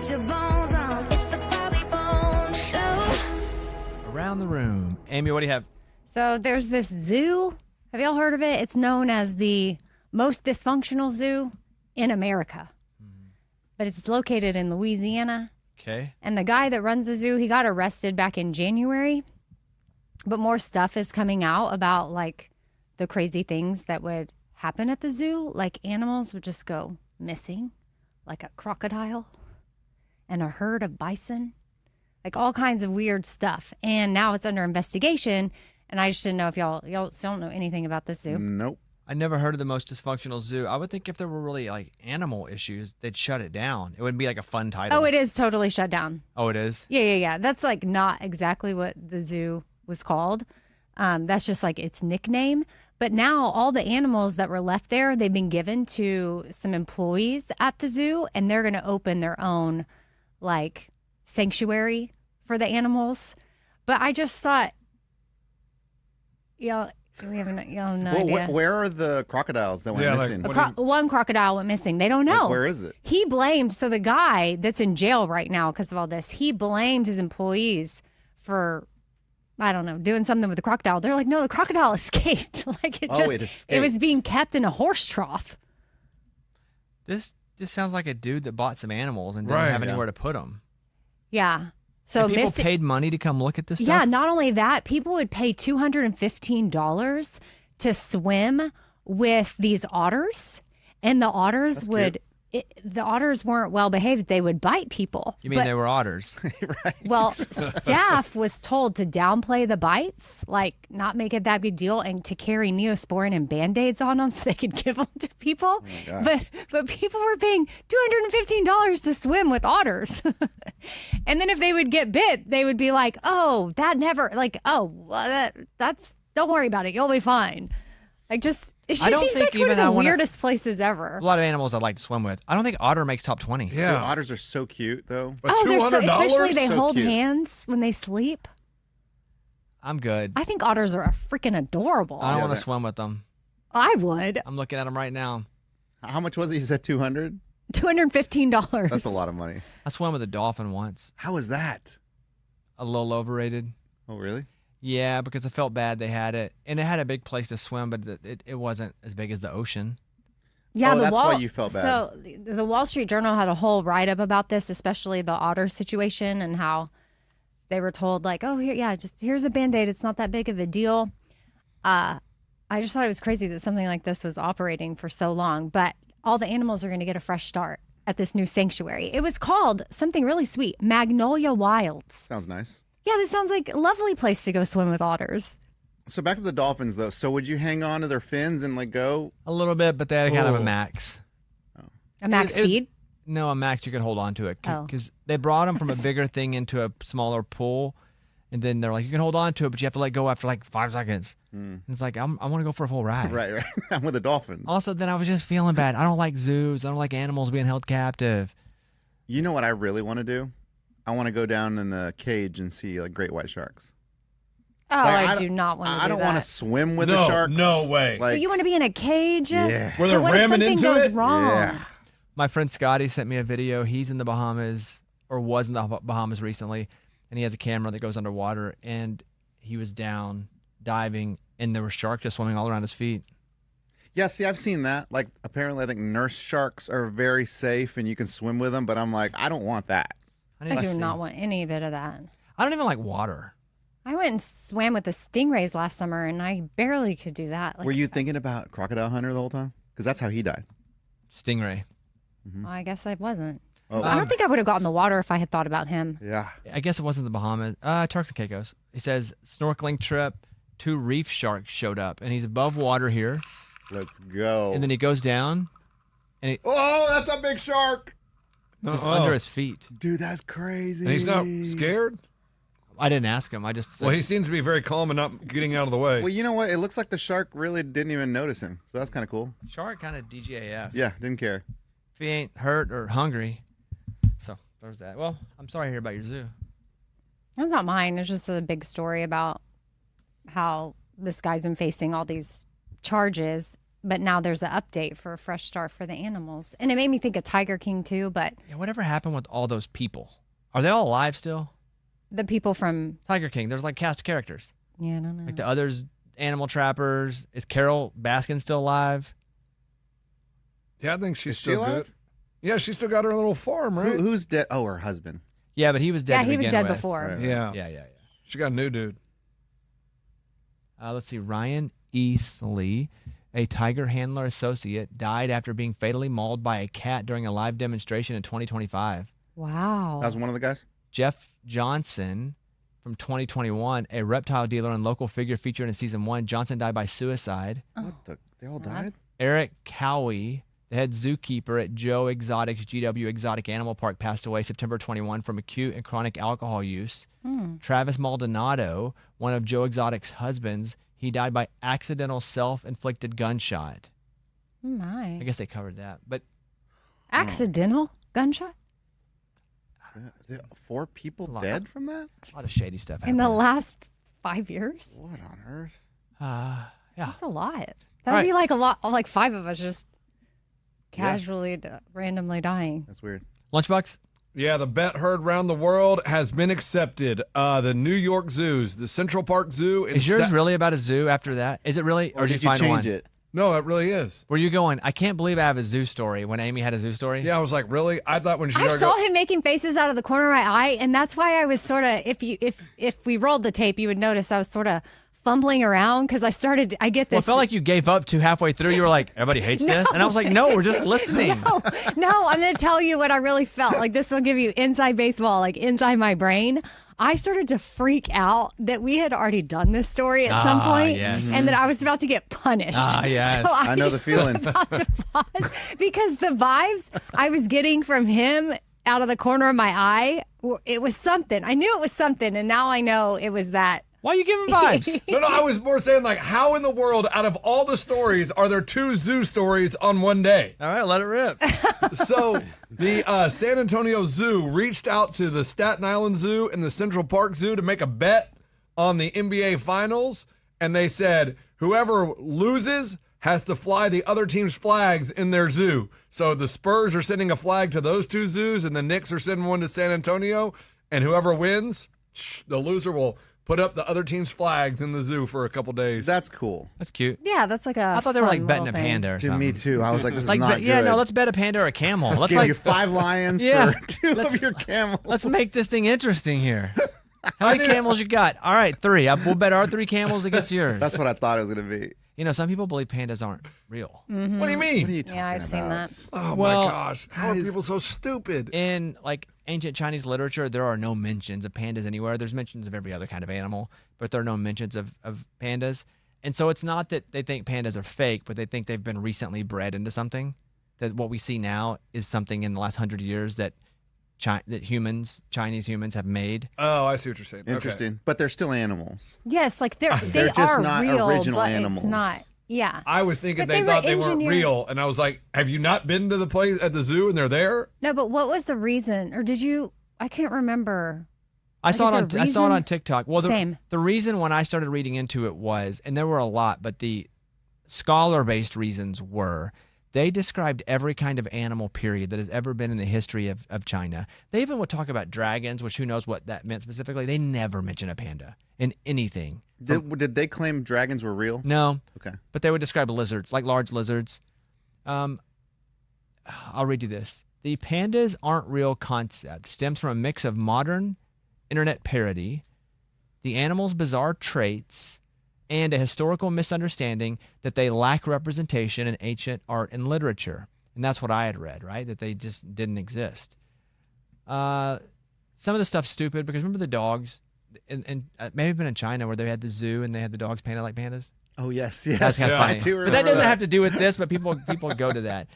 Get your bones on. It's the Bobby Bones Show. Around the room. Amy, what do you have? So there's this zoo. Have y'all heard of it? It's known as the most dysfunctional zoo in America. But it's located in Louisiana. Okay. And the guy that runs the zoo, he got arrested back in January. But more stuff is coming out about like the crazy things that would happen at the zoo. Like animals would just go missing, like a crocodile and a herd of bison, like all kinds of weird stuff. And now it's under investigation. And I just didn't know if y'all still don't know anything about this zoo. Nope. I never heard of the most dysfunctional zoo. I would think if there were really like animal issues, they'd shut it down. It wouldn't be like a fun title. Oh, it is totally shut down. Oh, it is? Yeah. That's like not exactly what the zoo was called. That's just like its nickname. But now all the animals that were left there, they've been given to some employees at the zoo, and they're going to open their own like sanctuary for the animals. But I just thought, y'all have no idea. Where are the crocodiles that went missing? One crocodile went missing. They don't know. Like, where is it? He blamed, so the guy that's in jail right now because of all this, he blamed his employees for, I don't know, doing something with the crocodile. They're like, no, the crocodile escaped. Like it escaped. It was being kept in a horse trough. This just sounds like a dude that bought some animals and didn't have anywhere to put them. Yeah. So and people paid money to come look at this stuff? Yeah, not only that, people would pay $215 to swim with these otters, and the otters the otters weren't well behaved. They would bite people. You mean they were otters? Right. Well, staff was told to downplay the bites, like not make it that big deal, and to carry Neosporin and Band-Aids on them so they could give them to people. But people were paying $215 to swim with otters. And then if they would get bit, they would be like, oh, that never, like, oh, well, that's, don't worry about it. You'll be fine. Like it just seems like one of the weirdest places ever. A lot of animals I'd like to swim with. I don't think otter makes top 20. Yeah. Dude, otters are so cute, though. But they're so, especially they hold hands when they sleep. I'm good. I think otters are freaking adorable. I don't want to swim with them. I would. I'm looking at them right now. How much was it? You said $200? $215. That's a lot of money. I swam with a dolphin once. How is that? A little overrated. Oh, really? Yeah, because I felt bad they had it. And it had a big place to swim, but it wasn't as big as the ocean. Yeah, that's why you felt bad. So the Wall Street Journal had a whole write-up about this, especially the otter situation and how they were told, like, oh, here's a Band-Aid. It's not that big of a deal. I just thought it was crazy that something like this was operating for so long. But all the animals are going to get a fresh start at this new sanctuary. It was called something really sweet, Magnolia Wilds. Sounds nice. Yeah, this sounds like a lovely place to go swim with otters. So back to the dolphins, though. So would you hang on to their fins and like go? A little bit, but they had kind of a max. A max speed? No, a max you could hold on to it. Because they brought them from a bigger thing into a smaller pool. And then they're like, you can hold on to it, but you have to let go after like 5 seconds. And it's like, I want to go for a full ride. Right. I'm with a dolphin. Also, then I was just feeling bad. I don't like zoos. I don't like animals being held captive. You know what I really want to do? I want to go down in the cage and see like great white sharks. Oh, like, I do not want to do that. I don't want to swim with the sharks. No way. Like, you want to be in a cage? Yeah. Where they're ramming into goes it? Wrong? Yeah. My friend Scotty sent me a video. He's in the Bahamas, or was in the Bahamas recently, and he has a camera that goes underwater, and he was down diving, and there were sharks just swimming all around his feet. Yeah, see, I've seen that. Like, apparently, I think nurse sharks are very safe, and you can swim with them, but I'm like, I don't want that. I do not want any bit of that. I don't even like water. I went and swam with the stingrays last summer, and I barely could do that. Were you thinking about Crocodile Hunter the whole time? Because that's how he died. Stingray. Well, I guess I wasn't. Oh. I don't think I would have gotten in the water if I had thought about him. Yeah. I guess it wasn't the Bahamas. Turks and Caicos. He says, snorkeling trip, 2 reef sharks showed up, and he's above water here. Let's go. And then he goes down, and oh, that's a big shark. Just under his feet. Dude, that's crazy. And he's not scared? I didn't ask him. I just said, Well, he seems to be very calm and not getting out of the way. Well, you know what? It looks like the shark really didn't even notice him. So that's kind of cool. Shark kind of DJF. Yeah, didn't care. If he ain't hurt or hungry. So there's that. Well, I'm sorry to hear about your zoo. That's not mine. It's just a big story about how this guy's been facing all these charges but now there's an update for a fresh start for the animals. And it made me think of Tiger King too, but Yeah, whatever happened with all those people? Are they all alive still? the people from, Tiger King, there's like cast of characters. yeah, I don't know. Like the others, animal trappers. Is Carol Baskin still alive? Yeah, I think she's Is she still alive? good. Yeah, she still got her little farm, right? Who's dead? Oh, her husband. Yeah, but he was dead Yeah, to he was begin dead with. before. Right. Yeah. Yeah. She got a new dude. Let's see. Ryan Eastley, a tiger handler associate, died after being fatally mauled by a cat during a live demonstration in 2025. Wow. That was one of the guys. Jeff Johnson from 2021, a reptile dealer and local figure featured in season 1. Johnson died by suicide. What the? They all sad. died. Eric Cowie, the head zookeeper at Joe Exotic's GW Exotic Animal Park, passed away September 21 from acute and chronic alcohol use. Travis Maldonado, one of Joe Exotic's husbands, he died by accidental self-inflicted gunshot. My. I guess they covered that. But Accidental gunshot? 4 people Lot. dead from that? a lot of shady stuff In the happened. last 5 years? What on earth? Yeah. That's a lot. That would Right. be like a lot, like 5 of us just casually, randomly dying. That's weird. Lunchbox? Yeah, the bet heard round the world has been accepted. The New York zoos, the Central Park Zoo. Is yours really about a zoo after that? Is it really? Or did you you find change one? it? No, it really is. Were you going, I can't believe I have a zoo story when Amy had a zoo story? Yeah, I was like, really? I thought when she I started saw him making faces out of the corner of my eye, and that's why I was sort of, if we rolled the tape, you would notice I was sort of fumbling around because I get Well, it this. felt like you gave up halfway through. You were like, everybody hates this. And I was like, no, we're just listening. No, I'm going to tell you what I really felt. Like this will give you inside baseball, like inside my brain. I started to freak out that we had already done this story at some point, yes. and that I was about to get punished. Yes. So I know the just was feeling. about to pause because the vibes I was getting from him out of the corner of my eye, it was something. I knew it was something, and now I know it was that. Why are you giving vibes? No, I was more saying like, how in the world, out of all the stories, are there 2 zoo stories on one day? All right, let it rip. So the San Antonio Zoo reached out to the Staten Island Zoo and the Central Park Zoo to make a bet on the NBA Finals, and they said whoever loses has to fly the other team's flags in their zoo. So the Spurs are sending a flag to those 2 zoos, and the Knicks are sending one to San Antonio, and whoever wins, the loser will put up the other team's flags in the zoo for a couple days. That's cool. That's cute. Yeah, that's like a. I thought they were fun like betting a little thing. panda or To something. me too. I was like, this is Like, not yeah, good. no, let's bet a panda or a camel. Let's Give like, you 5 lions Yeah. for 2 of your camels. let's make this thing interesting here. How many camels you got? All right, 3. We'll bet our 3 camels against yours. That's what I thought it was going to be. You know, some people believe pandas aren't real. What do you What are mean? you talking Yeah, I've about? seen that. Oh Well, my gosh. How are guys- people so stupid? In like ancient Chinese literature, there are no mentions of pandas anywhere. There's mentions of every other kind of animal, but there are no mentions of pandas. And so it's not that they think pandas are fake, but they think they've been recently bred into something. That what we see now is something in the last 100 years that Chinese humans have made. Oh, I see what you're saying. Okay. Interesting. But they're still animals. Yes, like they They're just are not real, original but animals. it's not. Yeah. I was thinking But they they thought were they weren't engineered- real, and I was like, "Have you not been to the place at the zoo and they're there?" No, but what was the reason? Or did you? I can't remember. I saw is it on there a I saw it on reason? TikTok. Well, Same. the reason when I started reading into it was, and there were a lot, but the scholar-based reasons were they described every kind of animal period that has ever been in the history of China. They even would talk about dragons, which who knows what that meant specifically. They never mention a panda in anything. Did they claim dragons were real? No, Okay. but they would describe lizards, like large lizards. I'll read you this. The pandas aren't real concept stems from a mix of modern internet parody, the animal's bizarre traits, and a historical misunderstanding that they lack representation in ancient art and literature. And that's what I had read, right? That they just didn't exist. Some of the stuff's stupid because remember the dogs? And maybe been in China where they had the zoo and they had the dogs painted like pandas. Oh, yes. Yes. That's kind of I funny. do But remember that doesn't have to do with this, but people go to that.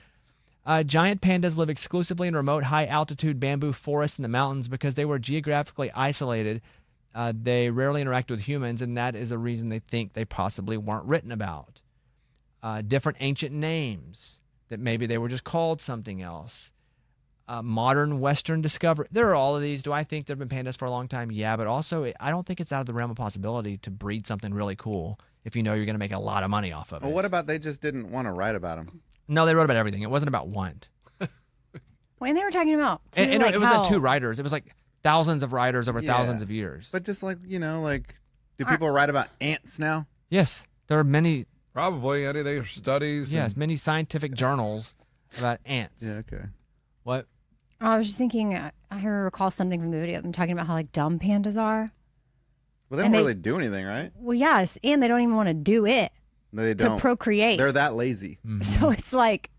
Giant pandas live exclusively in remote, high-altitude bamboo forests in the mountains because they were geographically isolated. They rarely interact with humans, and that is a reason they think they possibly weren't written about. Different ancient names, that maybe they were just called something else. Modern Western discovery. There are all of these. Do I think there have been pandas for a long time? Yeah, but also I don't think it's out of the realm of possibility to breed something really cool if you know you're going to make a lot of money off of it. Well, what about they just didn't want to write about them? No, they wrote about everything. It wasn't about want. When they were talking about, too, And like it wasn't how- two writers. It was like thousands of writers over thousands of years. But just like, do people write about ants now? yes, there are many, Probably, Eddie. They are studies. yes, many scientific journals about ants. Yeah, okay. What? I was just thinking, I recall something from the video. I'm talking about how like dumb pandas are. Well, they And don't they- really do anything, right? Well, yes, and they don't even want to do it No, they to don't. procreate. They're that lazy. So it's like,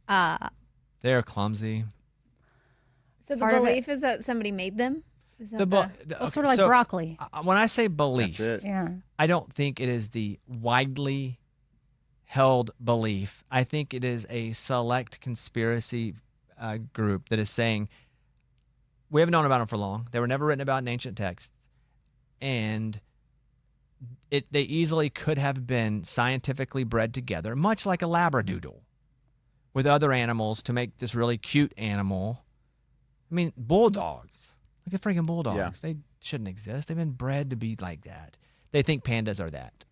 They're clumsy. So the Part of it- belief is that somebody made them? Is that well, sort of like broccoli. When I say belief, That's it. Yeah. I don't think it is the widely held belief. I think it is a select conspiracy group that is saying, we haven't known about them for long. They were never written about in ancient texts. And they easily could have been scientifically bred together, much like a labradoodle, with other animals to make this really cute animal. I mean, bulldogs. Look at freaking bulldogs. Yeah. They shouldn't exist. They've been bred to be like that. They think pandas are that.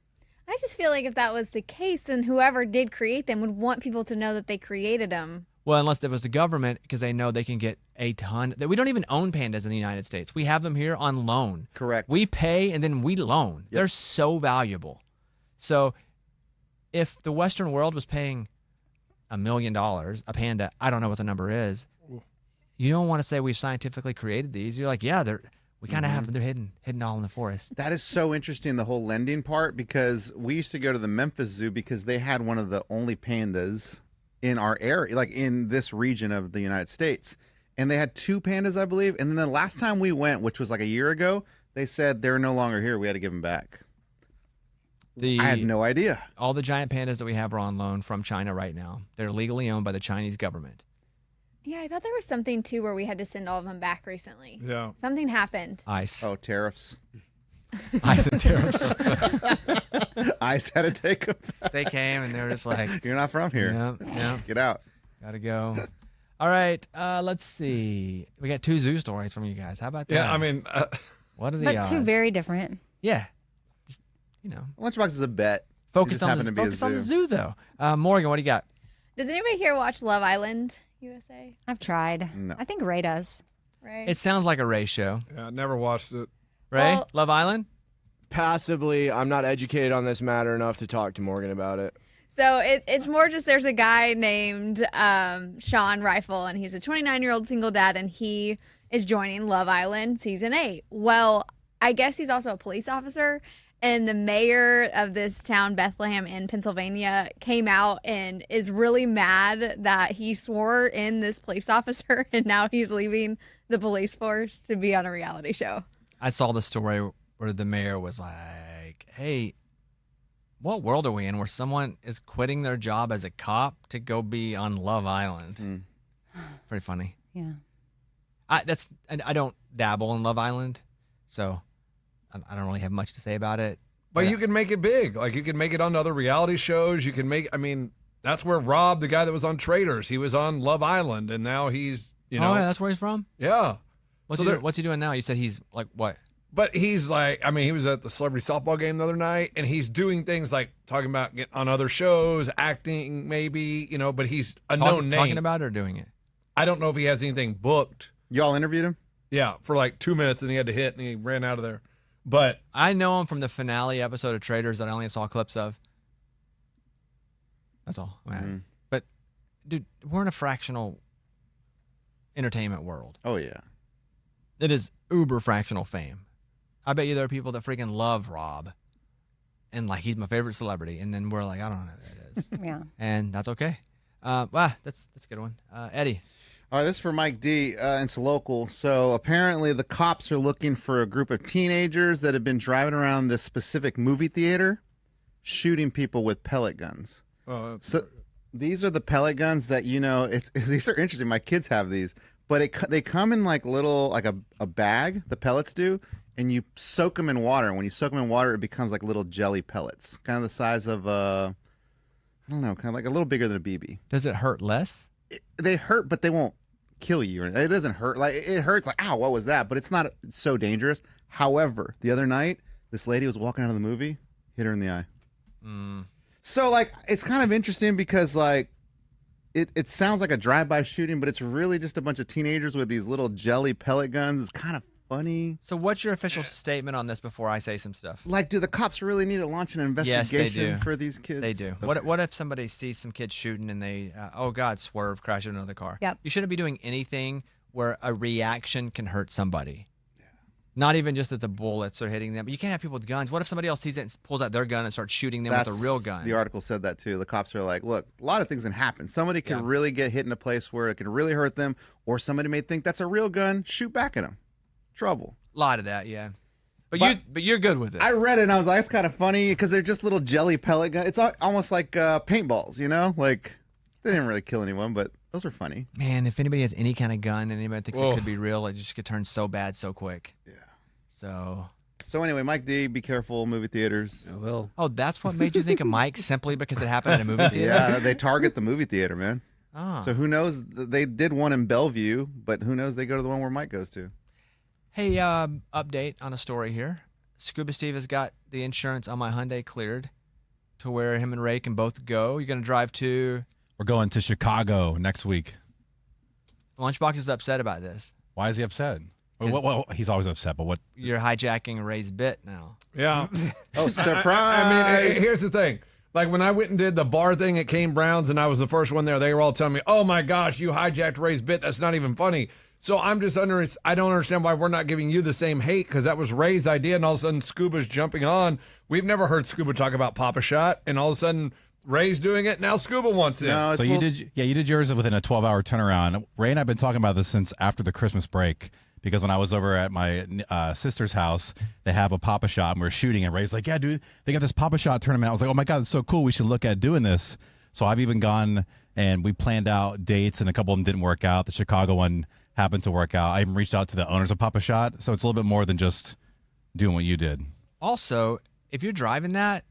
I just feel like if that was the case, then whoever did create them would want people to know that they created them. Well, unless it was the government, because they know they can get a ton. We don't even own pandas in the United States. We have them here on loan. Correct. We pay and then we loan. They're so valuable. So if the Western world was paying $1 million a panda, I don't know what the number is. You don't want to say we've scientifically created these. You're like, yeah, we kind of have them. They're hidden all in the forest. That is so interesting, the whole lending part, because we used to go to the Memphis Zoo because they had one of the only pandas in our area, like in this region of the United States. And they had 2 pandas, I believe. And then the last time we went, which was like a year ago, they said they're no longer here. We had to give them back. I had no idea. All the giant pandas that we have are on loan from China right now. They're legally owned by the Chinese government. Yeah, I thought there was something too where we had to send all of them back recently. Yeah. Something happened. ICE. Oh, tariffs. ICE and tariffs. ICE had to take them back. They came and they were just like, You're not from here. yeah, Get out. gotta go. All right, let's see. We got 2 zoo stories from you guys. How about that? Yeah, I mean, what are the But odds? 2 very different. Yeah, just Lunchbox is a bet. focused just on happened to be a focused on the zoo. zoo though. Morgan, what do you got? Does anybody here watch Love Island USA? I've tried. No. I think Ray does. Right. It sounds like a Ray show. yeah, I never watched it. Ray, Well- Love Island. Passively, I'm not educated on this matter enough to talk to Morgan about it. So it's more just there's a guy named Sean Rifle, and he's a 29-year-old single dad, and he is joining Love Island season 8. Well, I guess he's also a police officer, and the mayor of this town, Bethlehem in Pennsylvania, came out and is really mad that he swore in this police officer, and now he's leaving the police force to be on a reality show. I saw the story where the mayor was like, "Hey, what world are we in where someone is quitting their job as a cop to go be on Love Island?" Pretty funny. Yeah. I don't dabble in Love Island, so I don't really have much to say about it. But you can make it big. Like, you can make it on other reality shows. You can make, I mean, that's where Rob, the guy that was on Traitors, he was on Love Island, and now he's, Oh, yeah, that's where he's from. yeah. What's So what's he doing now? You said he's like what? But he's like, I mean, he was at the celebrity softball game the other night, and he's doing things like talking about getting on other shows, acting maybe, but he's a known name. Talking about it or doing it? I don't know if he has anything booked. Y'all interviewed him? Yeah, for like 2 minutes, and he had to hit, and he ran out of there. But I know him from the finale episode of Traitors that I only saw clips of. That's all. But, dude, we're in a fractional entertainment world. Oh, yeah. It is uber fractional fame. I bet you there are people that freaking love Rob and like he's my favorite celebrity. And then we're like, I don't know who that is. Yeah. And that's okay. Wow, that's a good one. Eddie. All right, this is for Mike D. It's local. So apparently the cops are looking for a group of teenagers that have been driving around this specific movie theater shooting people with pellet guns. So these are the pellet guns that, these are interesting. My kids have these, but they come in like little, like a bag, the pellets do, and you soak them in water. And when you soak them in water, it becomes like little jelly pellets, kind of the size of, I don't know, kind of like a little bigger than a BB. Does it hurt less? They hurt, but they won't kill you. It doesn't hurt. Like it hurts like, ow, what was that? But it's not so dangerous. However, the other night, this lady was walking out of the movie, hit her in the eye. So like, it's kind of interesting because like, it sounds like a drive-by shooting, but it's really just a bunch of teenagers with these little jelly pellet guns. It's kind of funny. So what's your official statement on this before I say some stuff? Like, do the cops really need to launch an investigation do. for these kids? They do. Okay. What if somebody sees some kids shooting and they, oh God, swerve, crash into another car? Yep. You shouldn't be doing anything where a reaction can hurt somebody. Not even just that the bullets are hitting them. But you can't have people with guns. What if somebody else sees it and pulls out their gun and starts shooting them with a real gun? The article said that too. The cops are like, look, a lot of things can happen. Somebody can really get hit in a place where it can really hurt them, or somebody may think that's a real gun, shoot back at them. Trouble. A lot of that, yeah. But you're good with it. I read it and I was like, that's kind of funny because they're just little jelly pellet guns. It's almost like paintballs, you know? Like, they didn't really kill anyone, but those are funny. Man, if anybody has any kind of gun and anybody thinks it could be real, it just could turn so bad so quick. Yeah. So anyway, Mike D, be careful, movie theaters. I will. Oh, that's what made you think of Mike simply because it happened at a movie theater? Yeah, they target the movie theater, man. Oh. So who knows? They did one in Bellevue, but who knows? They go to the one where Mike goes to. Hey, update on a story here. Scuba Steve has got the insurance on my Hyundai cleared to where him and Ray can both go. You're going to drive to... We're going to Chicago next week. Lunchbox is upset about this. Why is he upset? Well, he's always upset, but what? You're hijacking Ray's bit now. Yeah. Oh, surprise! I mean, here's the thing. Like when I went and did the bar thing at Kane Brown's and I was the first one there, they were all telling me, oh my gosh, you hijacked Ray's bit. That's not even funny. So I'm just I don't understand why we're not giving you the same hate because that was Ray's idea and all of a sudden Scuba's jumping on. We've never heard Scuba talk about Papa Shot and all of a sudden Ray's doing it. Now Scuba wants it. No, So you did yours within a 12-hour turnaround. Ray and I've been talking about this since after the Christmas break. Because when I was over at my sister's house, they have a Papa Shot, and we were shooting, and Ray's like, yeah, dude, they got this Papa Shot tournament. I was like, oh, my God, it's so cool. We should look at doing this. So I've even gone, and we planned out dates, and a couple of them didn't work out. The Chicago one happened to work out. I even reached out to the owners of Papa Shot, so it's a little bit more than just doing what you did. Also, if you're driving that,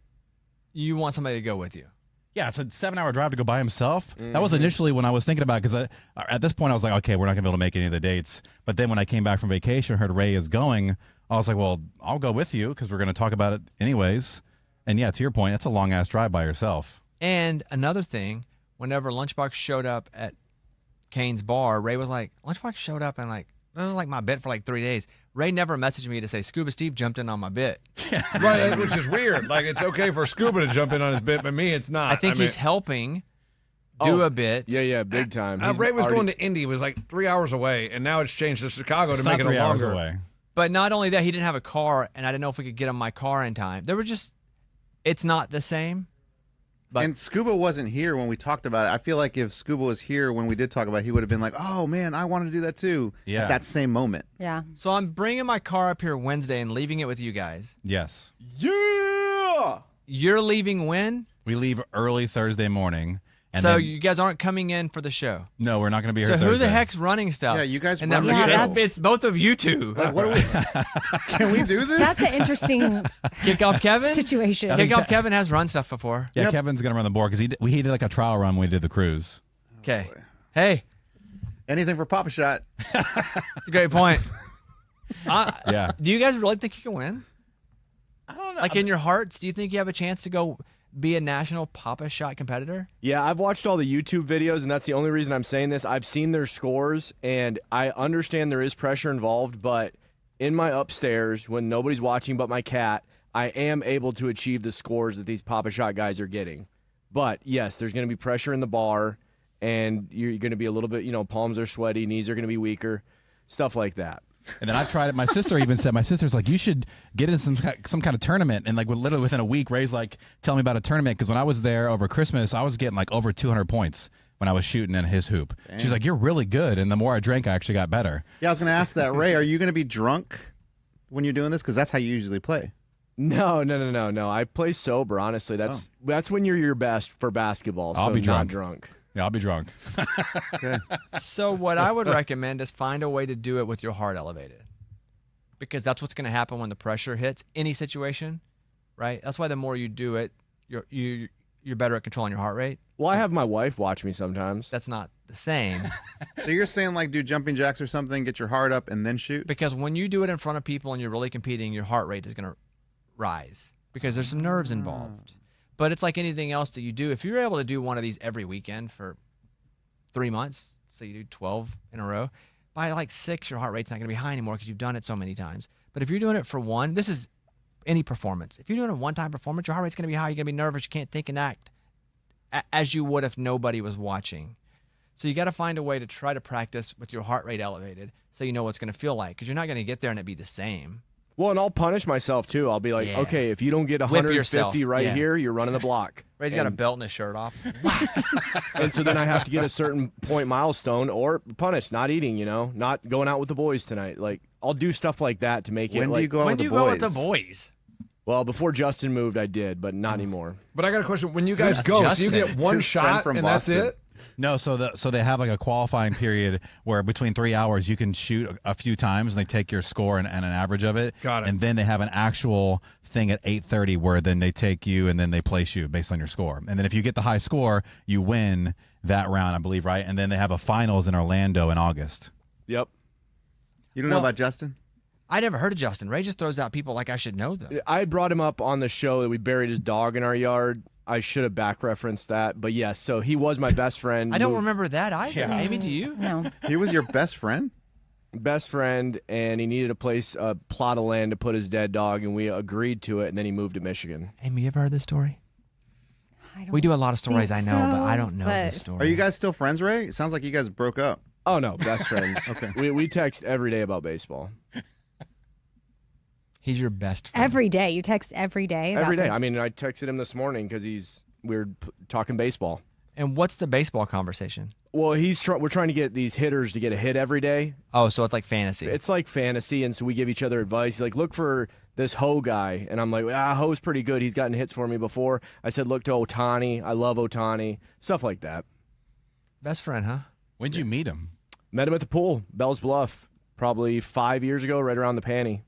you want somebody to go with you. Yeah, it's a 7-hour drive to go by himself. That was initially when I was thinking about it, because at this point I was like, okay, we're not going to be able to make any of the dates. But then when I came back from vacation, heard Ray is going, I was like, well, I'll go with you because we're going to talk about it anyways. And yeah, to your point, that's a long-ass drive by yourself. And another thing, whenever Lunchbox showed up at Kane's bar, Ray was like, Lunchbox showed up and like, that was like my bit for like 3 days. Ray never messaged me to say, Scuba Steve jumped in on my bit. Right, which is weird. Like, it's okay for Scuba to jump in on his bit, but me, it's not. I think he's helping do a bit. Yeah, big time. Ray was going to Indy. It was like 3 hours away, and now it's changed to Chicago It's to not make it 3 hours longer. away. But not only that, he didn't have a car, and I didn't know if we could get him my car in time. It's not the same. But and Scuba wasn't here when we talked about it. I feel like if Scuba was here when we did talk about it, he would have been like, oh, man, I wanted to do that too. Yeah. At that same moment. Yeah. So I'm bringing my car up here Wednesday and leaving it with you guys. Yes. Yeah. You're leaving when? We leave early Thursday morning. And So then, you guys aren't coming in for the show. no, we're not going to be here So who Thursday. the heck's running stuff? Yeah, you guys and run that, the show. it's, that's- it's both of you two. Like, what are we? Can we do this? That's an interesting Kickoff Kevin? situation. Kickoff Kevin has run stuff before. Yeah, Kevin's going to run the board because he did like a trial run when we did the cruise. Okay. Hey, Anything for Papa Shot. that's a great point. Yeah. Do you guys really think you can win? I don't know. Like in your hearts, do you think you have a chance to go be a national Papa Shot competitor? Yeah, I've watched all the YouTube videos, and that's the only reason I'm saying this. I've seen their scores, and I understand there is pressure involved, but in my upstairs, when nobody's watching but my cat, I am able to achieve the scores that these Papa Shot guys are getting. But, yes, there's going to be pressure in the bar, and you're going to be a little bit, palms are sweaty, knees are going to be weaker, stuff like that. And then I've tried it. My sister even said, my sister's like, you should get in some kind of tournament. And like literally within a week, Ray's like, tell me about a tournament. Because when I was there over Christmas, I was getting like over 200 points when I was shooting in his hoop. She's like, you're really good. And the more I drank, I actually got better. Yeah, I was going to ask that. Ray, are you going to be drunk when you're doing this? Because that's how you usually play. No. I play sober, honestly. That's when you're your best for basketball. I'll so be not drunk. drunk. Yeah, I'll be drunk. Okay. So what I would recommend is find a way to do it with your heart elevated. Because that's what's going to happen when the pressure hits any situation, right? That's why the more you do it, you're better at controlling your heart rate. Well, I have my wife watch me sometimes. That's not the same. So you're saying like do jumping jacks or something, get your heart up, and then shoot? Because when you do it in front of people and you're really competing, your heart rate is going to rise because there's some nerves involved. But it's like anything else that you do. If you're able to do one of these every weekend for 3 months, so you do 12 in a row, by like 6, your heart rate's not going to be high anymore because you've done it so many times. But if you're doing it for one, this is any performance. If you're doing a one-time performance, your heart rate's going to be high. You're going to be nervous. You can't think and act as you would if nobody was watching. So you got to find a way to try to practice with your heart rate elevated so you know what's going to feel like, because you're not going to get there and it be the same. Well, and I'll punish myself too. I'll be like, Yeah. okay, if you don't get Whip 150 yourself. right Yeah. here, you're running the block. Ray's got a belt and his shirt off. And so then I have to get a certain point milestone or punish, not eating, not going out with the boys tonight. Like, I'll do stuff like that to make it When do like, you go out When with do you the go boys? with the boys? well, before Justin moved, I did, but not anymore. But I got a question. When you guys Who's go, so you Justin? get one It's his friend shot from and Boston. that's it? No, so they have like a qualifying period where between 3 hours you can shoot a few times and they take your score and an average of it. Got it. And then they have an actual thing at 8:30 where then they take you and then they place you based on your score. And then if you get the high score, you win that round, I believe, right? And then they have a finals in Orlando in August. Yep. You don't know about Justin? I never heard of Justin. Ray just throws out people like I should know them. I brought him up on the show that we buried his dog in our yard. I should have back referenced that. But yes, so he was my best friend. I don't remember that either. Amy, do you? No. He was your best friend? Best friend, and he needed a plot of land to put his dead dog, and we agreed to it, and then he moved to Michigan. Amy, you ever heard this story? I don't We do a lot of stories, I think know, but so, I don't know but- this story. Are you guys still friends, Ray? It sounds like you guys broke up. Oh, no, best friends. Okay. We text every day about baseball. He's your best friend. Every day. You text every day? about Every day. this? I mean, I texted him this morning because we were talking baseball. And what's the baseball conversation? Well, we're trying to get these hitters to get a hit every day. Oh, so it's like fantasy. It's like fantasy, and so we give each other advice. He's like, look for this Ho guy. And I'm like, Ho's pretty good. He's gotten hits for me before. I said, look to Ohtani. I love Ohtani. Stuff like that. Best friend, huh? When'd you meet him? Met him at the pool, Bell's Bluff, probably 5 years ago, right around the panty.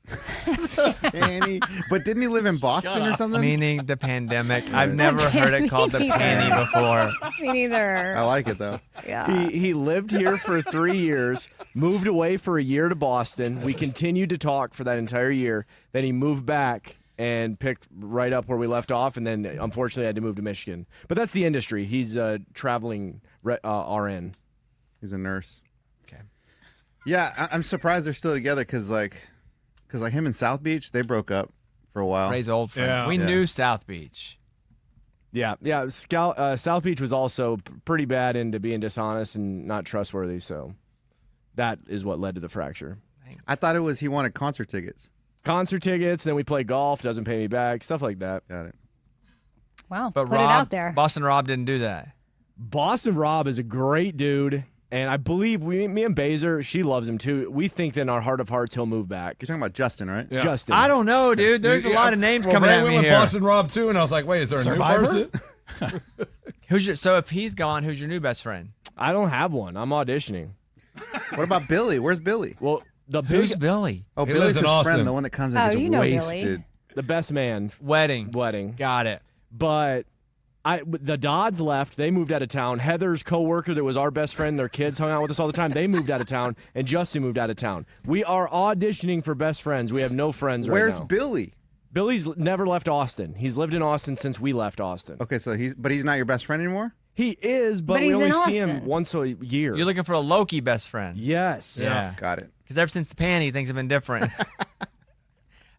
Panty. But didn't he live in Boston or something? Meaning the pandemic. I've never heard it called the panty before. Me neither. I like it, though. Yeah. He lived here for 3 years, moved away for a year to Boston. We continued to talk for that entire year. Then he moved back and picked right up where we left off, and then unfortunately I had to move to Michigan. But that's the industry. He's a traveling RN. He's a nurse. Okay. Yeah, I'm surprised they're still together because him and South Beach, they broke up for a while. Ray's old friend. Yeah. We Yeah. knew South Beach. Yeah. South Beach was also pretty bad into being dishonest and not trustworthy, so that is what led to the fracture. I thought it was he wanted concert tickets. Concert tickets, then we play golf, doesn't pay me back, stuff like that. Got it. Well, But put Rob, it out there. Boston Rob didn't do that. Boston Rob is a great dude, and I believe me and Baser, she loves him too. We think that in our heart of hearts he'll move back. You're talking about Justin, right? Yeah. Justin. I don't know, dude. There's a lot of names coming Ray at went me with here. Boston Rob too, and I was like, wait, is there a Survivor? new person? So if he's gone, who's your new best friend? I don't have one. I'm auditioning. What about Billy? Where's Billy? Well, the Who's big, Billy? Oh, He Billy's lives in his Austin. friend, the one that comes in Oh, and you gets know wasted. Billy. the best man Wedding. wedding. Got it. But the Dodds left. They moved out of town. Heather's coworker that was our best friend, their kids hung out with us all the time. They moved out of town, and Justin moved out of town. We are auditioning for best friends. We have no friends right Where's now. Billy? Billy's never left Austin. He's lived in Austin since we left Austin. Okay, so he's not your best friend anymore? He is, but But we he's only in see him Austin. once a year. You're looking for a Loki best friend. Yes. Yeah. Got it. Because ever since the panty, things have been different.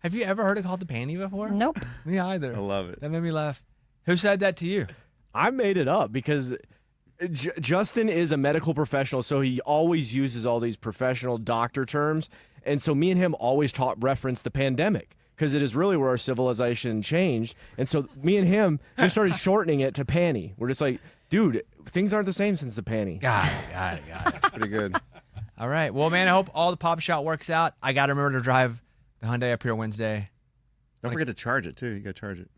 Have you ever heard it called the panty before? Nope. Me either. I love it. That made me laugh. Who said that to you? I made it up because Justin is a medical professional, so he always uses all these professional doctor terms. And so me and him always reference the pandemic because it is really where our civilization changed. And so me and him just started shortening it to panty. We're just like, dude, things aren't the same since the panty. Got it. Pretty good. All right. Well, man, I hope all the pop shot works out. I got to remember to drive the Hyundai up here Wednesday. Don't forget to charge it, too. You got to charge it.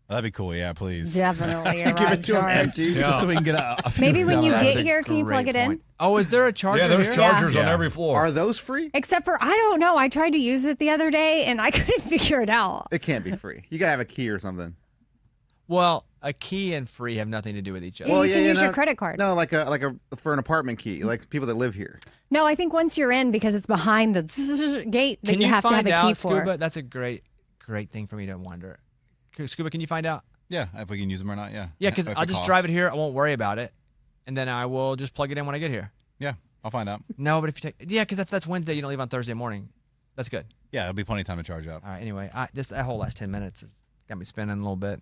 That'd be cool. Yeah, please. Definitely. You're Give right, it to him George. empty. Yeah. Just so we can get a few Maybe when you That's get a here, can you plug great it in? point. Oh, is there a charger Yeah, there's here? chargers on Yeah. every floor. Are those free? Except for, I don't know. I tried to use it the other day and I couldn't figure it out. It can't be free. You got to have a key or something. Well, a key and free have nothing to do with each other. You can use your credit card. No, like a for an apartment key, like people that live here. No, I think once you're in, because it's behind the gate that Can you have to have find a key out, for. Scuba? That's a great thing for me to wonder. Scuba, can you find out? Yeah, if we can use them or not. Yeah. Yeah, because If I'll it just costs. drive it here. I won't worry about it, and then I will just plug it in when I get here. Yeah, I'll find out. No, but if you take because if that's Wednesday, you don't leave on Thursday morning. That's good. Yeah, it'll be plenty of time to charge up. All right. Anyway, that whole last 10 minutes has got me spinning a little bit.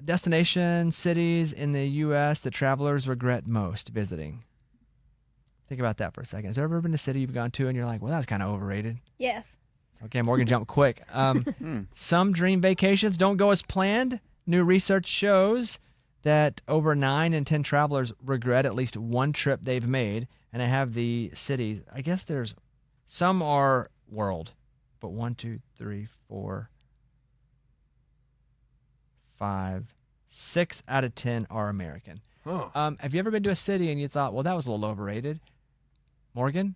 Destination cities in the U.S. that travelers regret most visiting. Think about that for a second. Has there ever been a city you've gone to and you're like, well, that was kind of overrated? Yes. Okay, Morgan, jump quick. Some dream vacations don't go as planned. New research shows that over 9 in 10 travelers regret at least one trip they've made. And I have the cities. I guess there's some are world, but 1, 2, 3, 4, 5, 6 out of 10 are American. Huh. Have you ever been to a city and you thought, well, that was a little overrated? Morgan?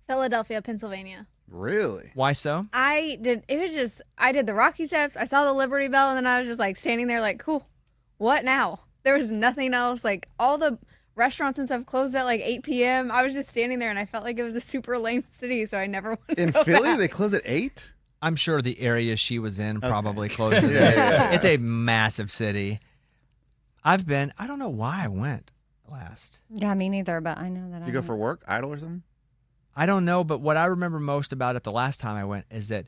Philadelphia, Pennsylvania. Really? Why so? I did the Rocky Steps, I saw the Liberty Bell, and then I was just like standing there like, cool, what now? There was nothing else. Like all the restaurants and stuff closed at like 8 p.m. I was just standing there and I felt like it was a super lame city, so I never wanted to In go Philly, back. they close at 8? I'm sure the area she was in probably closed it. Yeah. It's a massive city. I don't know why I went last. Yeah, me neither, but I know that Did you go for work, Idle or something? I don't know, but what I remember most about it the last time I went is that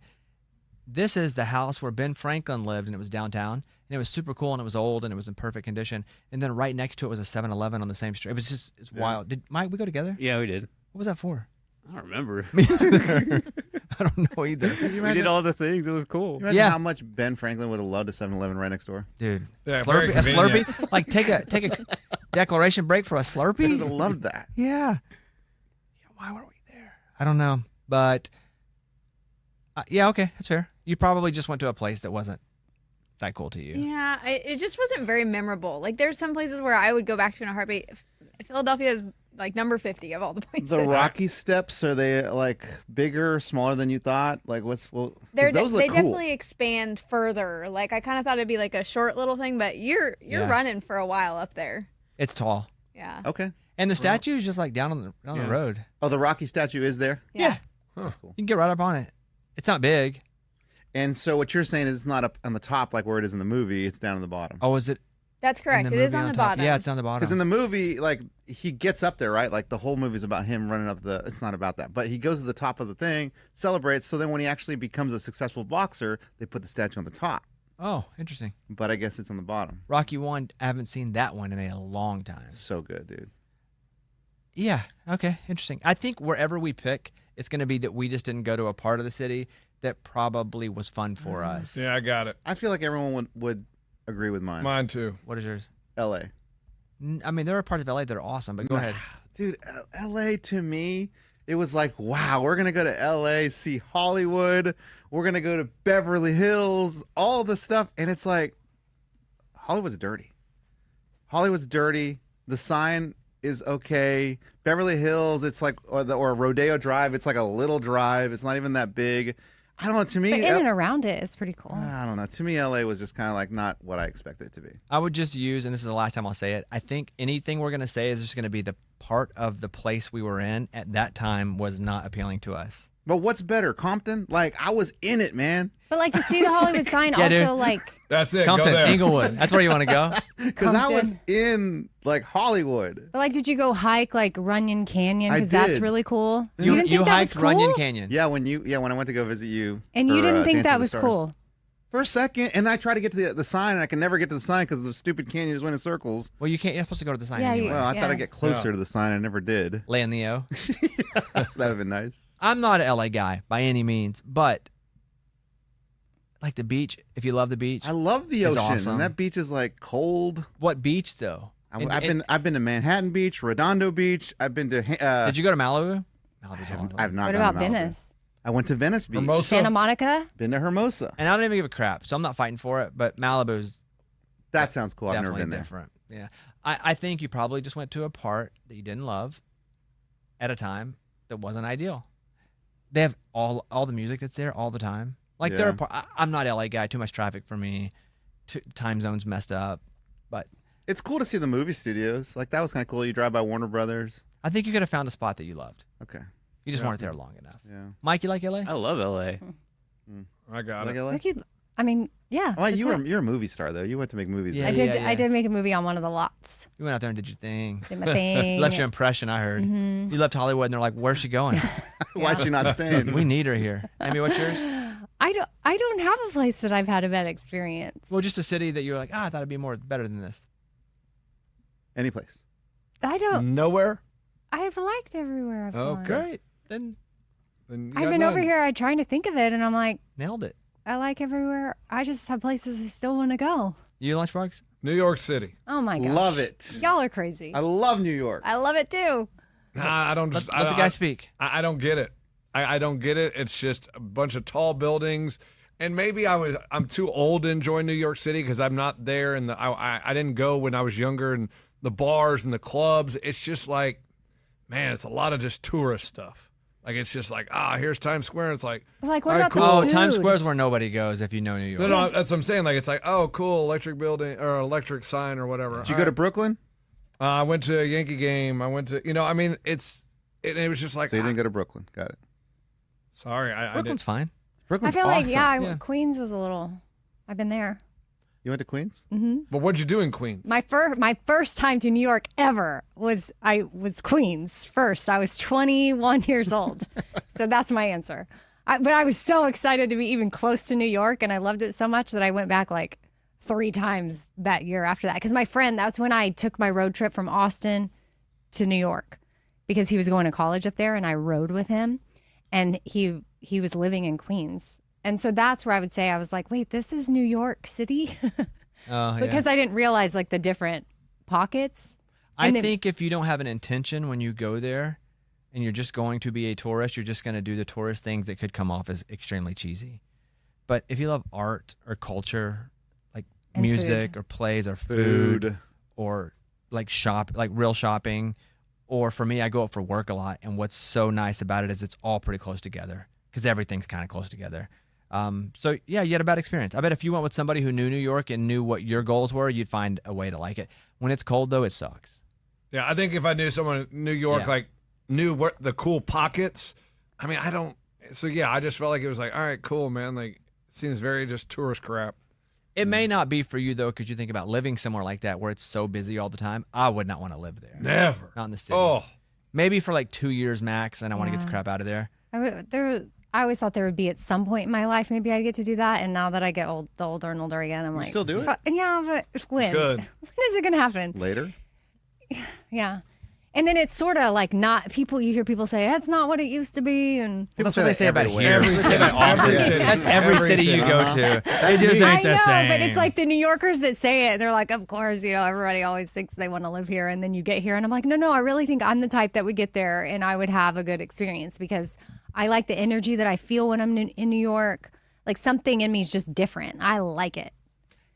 this is the house where Ben Franklin lived, and it was downtown, and it was super cool, and it was old, and it was in perfect condition. And then right next to it was a 7-Eleven on the same street. It was just, it's wild. Did Mike, we go together? Yeah, we did. What was that for? I don't remember. I don't know either. Can you We imagine, did all the things. It was cool. you imagine Yeah. how much Ben Franklin would have loved a 7-Eleven right next door? Dude, Yeah, very Slurpee, a convenient. Slurpee? Like take a declaration break for a He would Slurpee? have loved that. Yeah. Why were we there? I don't know, but yeah, okay, that's fair. You probably just went to a place that wasn't that cool to you. Yeah, it just wasn't very memorable. Like there's some places where I would go back to in a heartbeat. Philadelphia is like number 50 of all the places. The Rocky Steps, are they like bigger, smaller than you thought? Like what's well? 'cause those look they cool. definitely expand further. Like I kind of thought it'd be like a short little thing, but you're Yeah. running for a while up there. It's tall, Yeah. Okay. and the statue is just like down on the road. Oh, the Rocky statue is there. Yeah, That's cool. you can get right up on it. It's not big. And so what you're saying is it's not up on the top like where it is in the movie. It's down in the bottom. Oh, is it? That's in correct. the It is movie on the top? bottom. Yeah, it's on the bottom. Because in the movie, like he gets up there, right? Like the whole movie's about him running up the. It's not about that, but he goes to the top of the thing, celebrates. So then when he actually becomes a successful boxer, they put the statue on the top. Oh, interesting. But I guess it's on the bottom. Rocky 1, I haven't seen that one in a long time. So good, dude. Yeah. Okay. Interesting. I think wherever we pick, it's going to be that we just didn't go to a part of the city that probably was fun for us. Yeah, I got it. I feel like everyone would agree with mine. Mine too. What is yours? L.A. I mean, there are parts of LA that are awesome, but go ahead. Dude, L.A. to me, it was like, wow, we're going to go to L.A., see Hollywood. We're going to go to Beverly Hills, all the stuff. And it's like, Hollywood's dirty. Hollywood's dirty. The sign is okay. Beverly Hills, it's like, or Rodeo Drive, it's like a little drive. It's not even that big. I don't know. To me, But in and around it is pretty cool. I don't know. To me, LA was just kind of like not what I expected it to be. I would just use, and this is the last time I'll say it, I think anything we're going to say is just going to be the part of the place we were in at that time was not appealing to us. But what's better, Compton? Like, I was in it, man. But like to see the Hollywood sign Yeah, dude. also like That's it. Compton, Go there. Inglewood. That's where you want to go? Because I was Compton. in, like, Hollywood. but like did you go hike like Runyon Canyon I because that's did. really cool? You didn't think that was hiked Runyon cool? Canyon. Yeah, when I went to go visit you. And for, you didn't think Dance that with the was Stars. cool. For a second, and I tried to get to the sign, and I can never get to the sign because the stupid canyon just went in circles. Well, you can't. You're supposed to go to the sign Yeah, anyway. Well, I thought Yeah. I'd get closer Yeah. to the sign. I never did. Lay in the O. That would have been nice. I'm not an LA guy by any means, but like the beach, if you love the beach. I love the It's ocean, awesome. and that beach is like cold. What beach though? I've been to Manhattan Beach, Redondo Beach. I've been to. Did you go to Malibu? Malibu's awesome. I've not. What gone about to Malibu. Venice? I went to Venice Beach. Hermosa. Santa Monica? Been to Hermosa. And I don't even give a crap, so I'm not fighting for it. But Malibu's That sounds cool. I've never definitely been there. different. Yeah, I think you probably just went to a part that you didn't love at a time that wasn't ideal. They have all the music that's there all the time. Like there Yeah. are. I'm not an LA guy. Too much traffic for me. Time zones messed up. But It's cool to see the movie studios. Like that was kind of cool. You drive by Warner Brothers. I think you could have found a spot that you loved. Okay. You just weren't there long enough. Yeah. Mike, you like LA? I love LA. I got Like it. LA? Like you I mean, yeah. Well, that's it. you're a movie star though. You went to make movies. Yeah, I right? did. yeah. I did make a movie on one of the lots. You went out there and did your thing. Did my thing. You left your impression, I heard. You left Hollywood, and they're like, "Where's she going? Why's she not staying? We need her here." Amy, what's yours? I don't have a place that I've had a bad experience. Well, just a city that you're like, I thought it'd be better than this. Any place. I don't. Nowhere. I've liked everywhere I've gone. Great. Then Then you I've got been over none. here. I'm trying to think of it, and I'm like, nailed it. I like everywhere. I just have places I still want to go. You, Lunchbox? New York City. Oh my gosh. Love it. Y'all are crazy. I love New York. I love it too. Nah, I don't. Let I, the guy speak. I don't get it. I don't get it. It's just a bunch of tall buildings, and maybe I'm too old to enjoy New York City because I'm not there, and I didn't go when I was younger, and the bars and the clubs. It's just like, man, it's a lot of just tourist stuff. Like it's just like, here's Times Square. And it's like, Like, what all right, about cool. the food? Times Square's where nobody goes if you know New York. No, that's what I'm saying. Like it's like, oh, cool, electric building or electric sign or whatever. Did you go to Brooklyn? I went to a Yankee game. I went to, I mean, it was just like, So you didn't go to Brooklyn. Got it. sorry, I Brooklyn's fine. I Brooklyn's feel awesome. Yeah. Queens was a little. I've been there. You went to Queens? But what'd you do in Queens? My first time to New York ever was Queens first. I was 21 years old, so that's my answer. But I was so excited to be even close to New York, and I loved it so much that I went back like 3 times that year after that. Because my friend, that's when I took my road trip from Austin to New York, because he was going to college up there, and I rode with him, and he was living in Queens. And so that's where I would say I was like, wait, this is New York City? Because I didn't realize like the different pockets. I And then- think if you don't have an intention when you go there and you're just going to be a tourist, you're just going to do the tourist things that could come off as extremely cheesy. But if you love art or culture, like And music food. or plays or food or like real shopping, or for me, I go out for work a lot. And what's so nice about it is it's all pretty close together because everything's kind of close together. So yeah, you had a bad experience. I bet if you went with somebody who knew New York and knew what your goals were, you'd find a way to like it. When it's cold though, it sucks. Yeah, I think if I knew someone in New York, Yeah. like knew what the cool pockets, I mean, I don't. So yeah, I just felt like it was like, all right, cool, man. Like it seems very just tourist crap. It may not be for you though, because you think about living somewhere like that where it's so busy all the time. I would not want to live there. Never. Not in the city. Oh, Maybe for like 2 years max, and I want to get the Yeah. crap out of there. I always thought there would be at some point in my life maybe I'd get to do that, and now that I get older and older again, I'm like, still do it's it? yeah, but when? Good. When is it gonna happen? Later? Yeah, and then it's sort of like not people. You hear people say that's not what it used to be, and People That's what they say about everywhere. here. Every They say about city. Austin. Every city. That's every Every city you city. go to. It just I ain't the know, same. but it's like the New Yorkers that say it. They're like, of course, everybody always thinks they want to live here, and then you get here, and I'm like, no, I really think I'm the type that would get there, and I would have a good experience because I like the energy that I feel when I'm in New York. Like something in me is just different. I like it.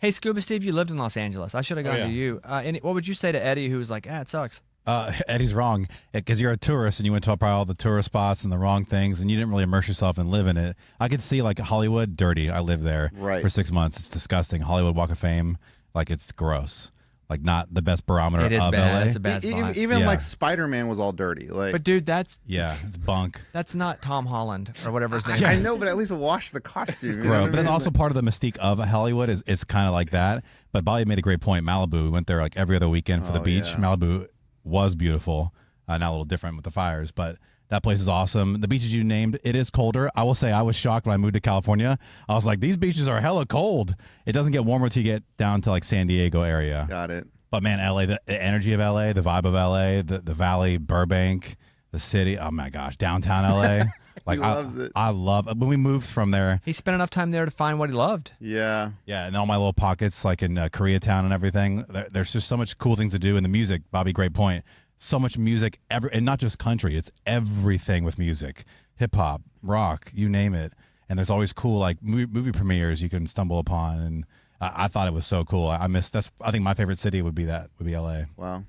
Hey, Scuba Steve, you lived in Los Angeles. I should have gone yeah. to you. What would you say to Eddie, who was like, it sucks? Eddie's wrong because you're a tourist and you went to probably all the tourist spots and the wrong things and you didn't really immerse yourself and live in it. I could see like Hollywood dirty. I lived there Right. for 6 months. It's disgusting. Hollywood Walk of Fame, like it's gross. Like not the best barometer It is of bad. LA. It's a bad spot. Even Yeah. like Spider-Man was all dirty. Like But dude, that's It's bunk. not Tom Holland or whatever his name is. I know, but at least wash the costume. You know Gross. what I But that's mean? also part of the mystique of Hollywood is it's kind of like that. But Bobby made a great point. Malibu, we went there like every other weekend for the Oh, beach. yeah. Malibu was beautiful. Now a little different with the fires, but that place is awesome. The beaches you named, it is colder. I will say I was shocked when I moved to California. I was like, these beaches are hella cold. It doesn't get warmer till you get down to like San Diego area. Got it. But man, LA, the energy of LA, the vibe of LA, the valley, Burbank, the city. Oh my gosh, downtown LA. Like He loves it. I love when we moved from there. He spent enough time there to find what he loved. Yeah. Yeah, and all my little pockets, like in Koreatown and everything. There's just so much cool things to do. And the music, Bobby, great point. So much music, and not just country. It's everything with music, hip hop, rock, you name it. And there's always cool like movie premieres you can stumble upon. And I thought it was so cool. I think my favorite city would be LA. Wow.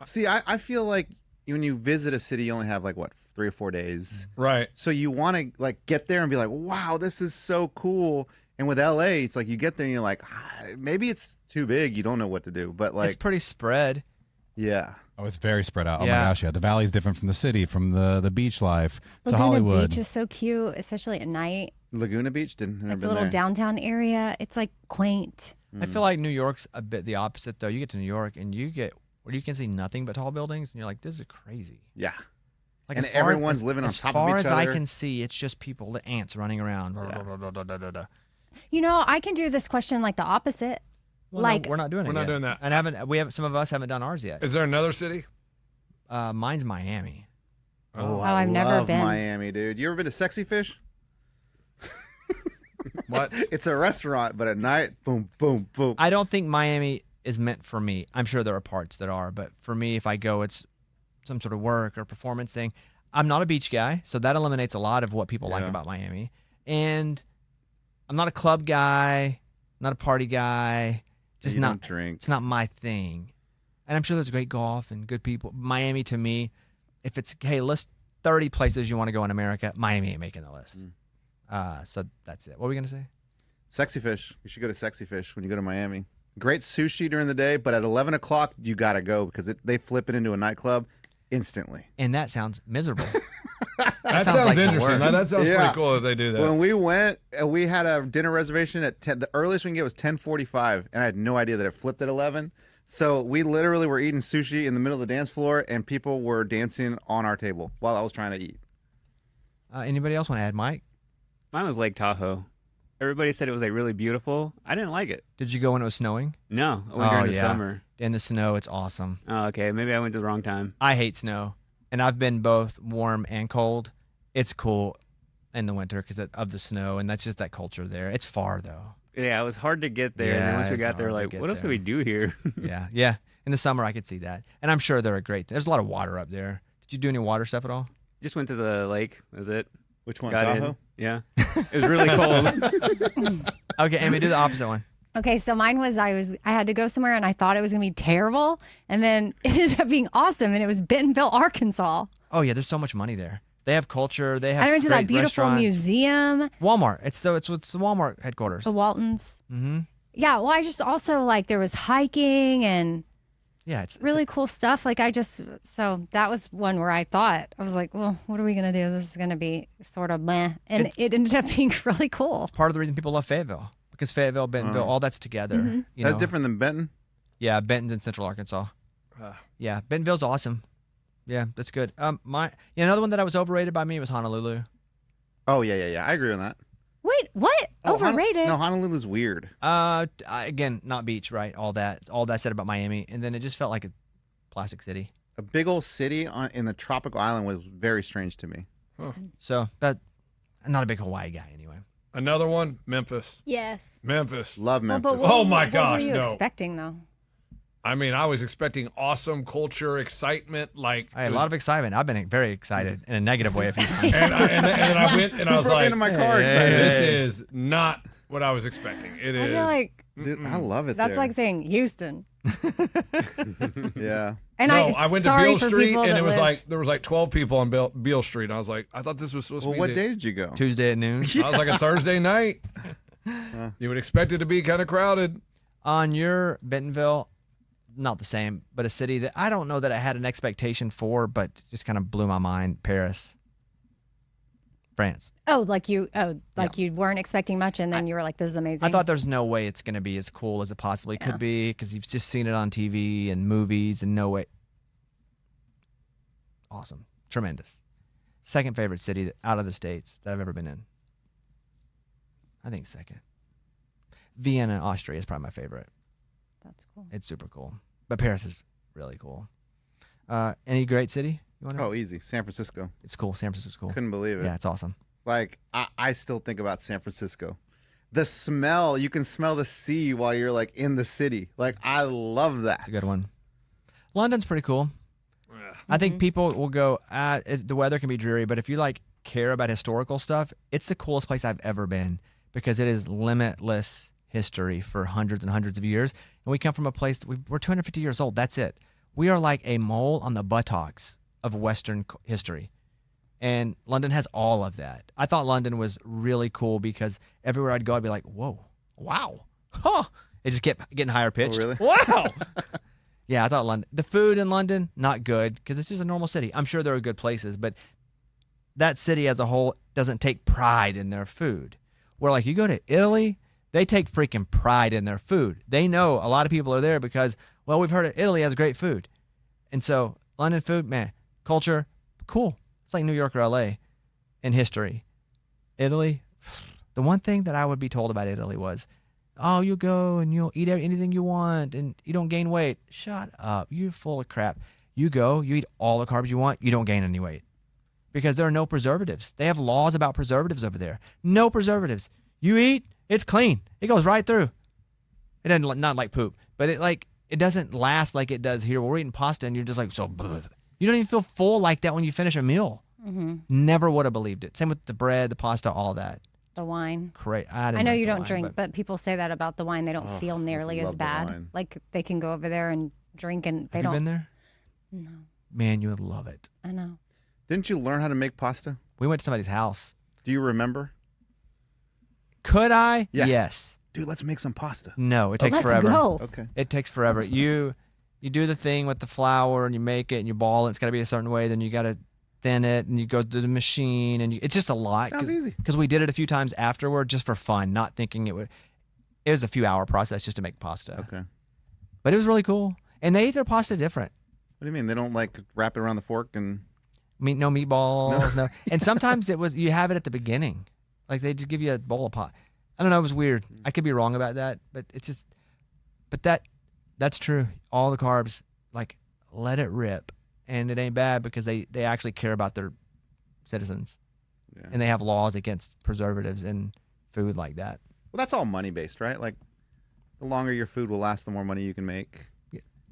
See, I feel like when you visit a city, you only have like what 3 or 4 days. right. So you want to like get there and be like, wow, this is so cool. And with LA, it's like you get there and you're like, maybe it's too big. You don't know what to do. But like, It's pretty spread. yeah. Oh, it's very spread out. Oh Yeah. my gosh, yeah. The valley's different from the city, from the beach life to Laguna Hollywood. Beach is so cute, especially at night. Laguna Beach? Never Like the been little there. downtown area. It's like quaint. I feel like New York's a bit the opposite, though. You get to New York and you get where you can see nothing but tall buildings, and you're like, this is crazy. Yeah. Like And as far everyone's as, living on as top of far each as I other. can see, it's just people, the ants running around. You know, I can do this question like the opposite. Well, like no, we're not doing it. We're not yet. doing that. And some of us haven't done ours yet. Is there another city? Mine's Miami. Oh, I've never love been. Miami, dude. You ever been to Sexy Fish? What? It's a restaurant, but at night, boom, boom, boom. I don't think Miami is meant for me. I'm sure there are parts that are, but for me, if I go, it's some sort of work or performance thing. I'm not a beach guy, so that eliminates a lot of what people like Yeah. about Miami. And I'm not a club guy, not a party guy. Just You not don't drink. It's not my thing. And I'm sure there's great golf and good people. Miami to me, if it's hey, list 30 places you want to go in America, Miami ain't making the list. So that's it. What were we gonna say? Sexy Fish. You should go to Sexy Fish when you go to Miami. Great sushi during the day, but at 11 o'clock, you got to go because they flip it into a nightclub instantly. And that sounds miserable. That sounds sounds like the interesting. worst. That sounds Yeah. pretty cool that they do that. When we went, we had a dinner reservation at 10. The earliest we can get was 10:45, and I had no idea that it flipped at 11. So we literally were eating sushi in the middle of the dance floor, and people were dancing on our table while I was trying to eat. Anybody else want to add, Mike? Mine was Lake Tahoe. Everybody said it was like really beautiful. I didn't like it. Did you go when it was snowing? No, I went during the yeah. summer. In the snow, it's awesome. Oh, okay. Maybe I went to the wrong time. I hate snow, and I've been both warm and cold. It's cool in the winter because of the snow, and that's just that culture there. It's far though. Yeah, it was hard to get there. and then Yeah, once we it's got there, hard to like, get what else do there. we do here? Yeah. In the summer, I could see that, and I'm sure they're a great. There's a lot of water up there. Did you do any water stuff at all? Just went to the lake. That was it. Which one, Got Tahoe? in. Yeah. It was really cold. Okay, Amy, do the opposite one. Okay, so mine was I had to go somewhere and I thought it was gonna be terrible, and then it ended up being awesome, and it was Bentonville, Arkansas. Oh yeah, there's so much money there. They have culture. They have. I went to that great beautiful restaurants. museum, Walmart. It's the Walmart headquarters. the Waltons. Mm-hmm. Yeah, well, I just also like there was hiking and Yeah, it's really cool stuff. Like so that was one where I thought I was like, well, what are we gonna do? This is gonna be sort of meh, and it ended up being really cool. part of the reason people love Fayetteville because Fayetteville, Bentonville, all that's together. You That's know? different than Benton. Yeah, Benton's in Central Arkansas. Yeah, Bentonville's awesome. Yeah, that's good. Another one that I was overrated by me was Honolulu. Oh, yeah. I agree on that. Wait, what? Oh, Overrated? No, Honolulu's weird. Again, not beach, right? All that I said about Miami, and then it just felt like a plastic city. A big old city in the tropical island was very strange to me. So that, I'm not a big Hawaii guy anyway. Another one, Memphis. Yes. Memphis. Love Well, Memphis. Oh my what gosh, were you no. expecting though? I mean, I was expecting awesome culture, excitement, like I had a lot of excitement. I've been very excited in a negative way a few times. and then I went and I was Broke like, into my car hey, excited. this is not what I was expecting. It I is. feel like Dude, I love it that's there. like saying Houston. Yeah. And no, I went to sorry Beale for Street people and that it was live- like there was like 12 people on Beale Street. And I was like, I thought this was supposed Well, to be what the- day did you go? Tuesday at noon. I was like a Thursday night. You would expect it to be kind of crowded. On your Bentonville, not the same, but a city that I don't know that I had an expectation for, but just kind of blew my mind. Paris, France. you weren't expecting much, and then you were like, "This is amazing." I thought there's no way it's going to be as cool as it possibly could be because you've just seen it on TV and movies, and no way. Awesome, tremendous. Second favorite city out of the States that I've ever been in. I think second. Vienna, Austria is probably my favorite. That's cool. It's super cool. But Paris is really cool. Any great city you want to? Oh, easy. San Francisco. It's cool. San Francisco's cool. Couldn't believe it. Yeah, it's awesome. Like, I still think about San Francisco. The smell, you can smell the sea while you're like in the city. Like, I love that. It's a good one. London's pretty cool. I think people will go, the weather can be dreary, but if you like care about historical stuff, it's the coolest place I've ever been because it is limitless history for hundreds and hundreds of years. And we come from a place that we're 250 years old. That's it. We are like a mole on the buttocks of Western history. And London has all of that. I thought London was really cool because everywhere I'd go, I'd be like, whoa, wow, huh. It just kept getting higher pitched. really? Wow. Yeah, I thought London. The food in London, not good because it's just a normal city. I'm sure there are good places, but that city as a whole doesn't take pride in their food. Where like you go to Italy, they take freaking pride in their food. They know a lot of people are there because, well, we've heard Italy has great food. And so London food, man, culture, cool. It's like New York or LA in history. Italy, the one thing that I would be told about Italy was, oh, you go and you'll eat anything you want and you don't gain weight. Shut up. You're full of crap. You go, you eat all the carbs you want, you don't gain any weight. Because there are no preservatives. They have laws about preservatives over there. No preservatives. You eat, it's clean. It goes right through. It doesn't, not like poop, but it doesn't last like it does here. We're eating pasta and you're just like, so bleh. You don't even feel full like that when you finish a meal. Mm-hmm. Never would have believed it. Same with the bread, the pasta, all that. The wine. Great. I know you don't wine, drink, but people say that about the wine. They don't feel nearly as bad. Like they can go over there and drink and they Have don't. you been there? No. Man, you would love it. I know. Didn't you learn how to make pasta? We went to somebody's house. Do you remember? Could I? Yeah. Yes. Dude, let's make some pasta. No, it takes Let's forever. go. Okay. It takes forever. You do the thing with the flour and you make it and you ball it. It's got to be a certain way. Then you got to thin it and you go to the machine and it's just a lot. Sounds easy. Because we did it a few times afterward just for fun, not thinking it would. It was a few hour process just to make pasta. Okay. But it was really cool. And they eat their pasta different. What do you mean? They don't like wrap it around the fork and... No meatballs, no. And sometimes you have it at the beginning. Like they just give you a bowl of pot. I don't know, it was weird. I could be wrong about that, but that's true. All the carbs, like let it rip. And it ain't bad because they actually care about their citizens. Yeah. And they have laws against preservatives in food like that. Well, that's all money based, right? Like the longer your food will last, the more money you can make.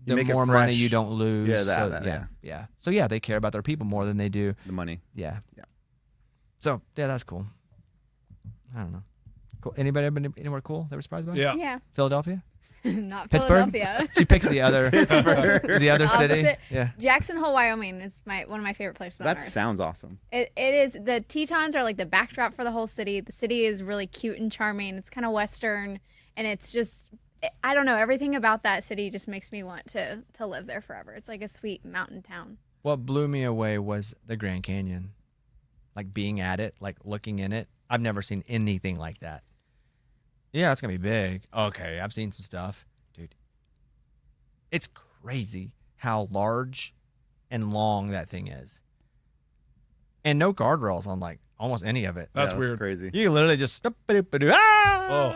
The more money you don't lose. Yeah, yeah. So yeah, they care about their people more than they do the money. Yeah. So yeah, that's cool. I don't know. Cool. Anybody ever been anywhere cool they were surprised by? Yeah. Philadelphia? Not Pittsburgh? Philadelphia. She picks the other the other city. Opposite. Yeah. Jackson Hole, Wyoming is one of my favorite places on That earth. sounds awesome. It is. The Tetons are like the backdrop for the whole city. The city is really cute and charming. It's kind of Western, and it's just, I don't know, everything about that city just makes me want to live there forever. It's like a sweet mountain town. What blew me away was the Grand Canyon. Like being at it, like looking in it. I've never seen anything like that. Yeah, it's going to be big. Okay, I've seen some stuff. Dude, it's crazy how large and long that thing is. And no guardrails on like almost any of it. That's That's weird. crazy. You literally just... Oh.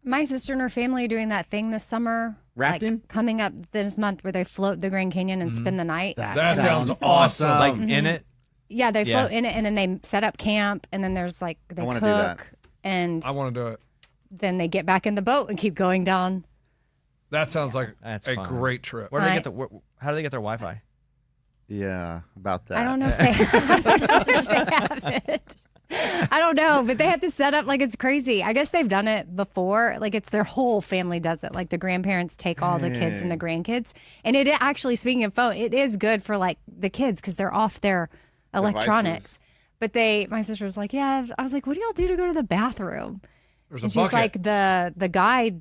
My sister and her family are doing that thing this summer. Rafting? Like, coming up this month where they float the Grand Canyon and spend the night. That sounds awesome. Like in it. Yeah, they float in it and then they set up camp and then there's like, they wanna do that. cook and I want to do it. then they get back in the boat and keep going down. That sounds like That's a fun. great trip. Where do they get how do they get their Wi-Fi? Yeah, about that. I don't know if they, I don't know if they have it. I don't know, but they have to set up like it's crazy. I guess they've done it before. Like it's their whole family does it. Like the grandparents take all the kids and the grandkids. And it actually, speaking of phone, it is good for like the kids because they're off their electronics. Devices. But my sister was like, yeah. I was like, what do y'all do to go to the bathroom? There's And a she's bucket. like, the guy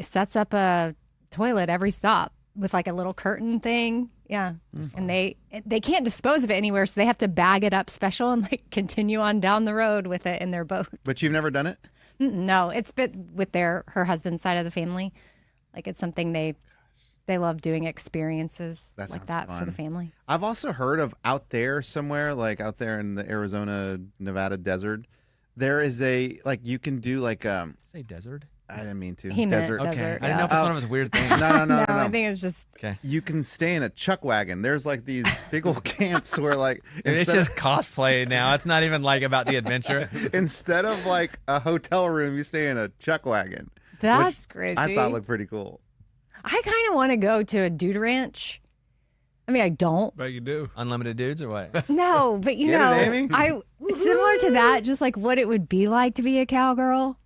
sets up a toilet every stop with like a little curtain thing. Yeah. And they can't dispose of it anywhere, so they have to bag it up special and like continue on down the road with it in their boat. But you've never done it? No, it's been with her husband's side of the family. Like it's something they love doing, experiences That like sounds that fun. for the family. I've also heard of out there somewhere, like out there in the Arizona, Nevada desert, there is you can do like Say desert. I didn't mean to. He meant desert. desert. Okay. I didn't yeah. know if it's one of his weird things. No. I think it was just Okay. You can stay in a chuck wagon. There's like these big old camps where like It's instead just cosplay now. It's not even like about the adventure. instead of like a hotel room, you stay in a chuck wagon. that's which crazy. I thought looked pretty cool. I kind of want to go to a dude ranch. I mean, I don't. Bet you do. Unlimited dudes or what? No, but you Get know, it, Amy? it's similar to that, just like what it would be like to be a cowgirl.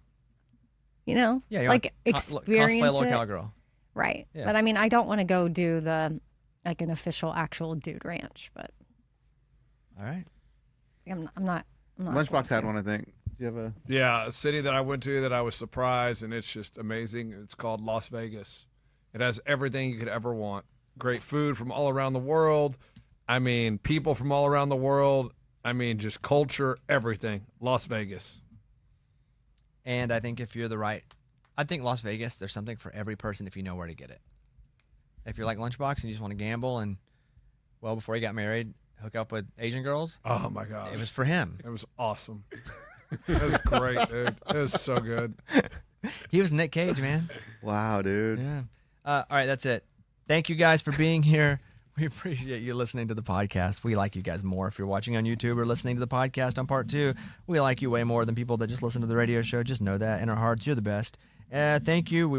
You know, Yeah, like cosplay experience a little it. cowgirl. Right. Yeah. But I mean, I don't want to go do the like an official actual dude ranch, but All right. I'm not. Lunchbox had one, I think. Do you have a? Yeah, a city that I went to that I was surprised, and it's just amazing. It's called Las Vegas. It has everything you could ever want. Great food from all around the world. I mean, people from all around the world. I mean, just culture, everything. Las Vegas. And I think if you're I think Las Vegas, there's something for every person if you know where to get it. If you're like Lunchbox and you just want to gamble and, well, before he got married, hook up with Asian girls. Oh my gosh. It was for him. It was awesome. It was great, dude. It was so good. He was Nick Cage, man. Wow, dude. Yeah. All right, that's it. Thank you guys for being here. We appreciate you listening to the podcast. We like you guys more if you're watching on YouTube or listening to the podcast on part 2. We like you way more than people that just listen to the radio show. Just know that in our hearts, you're the best. Thank you. We will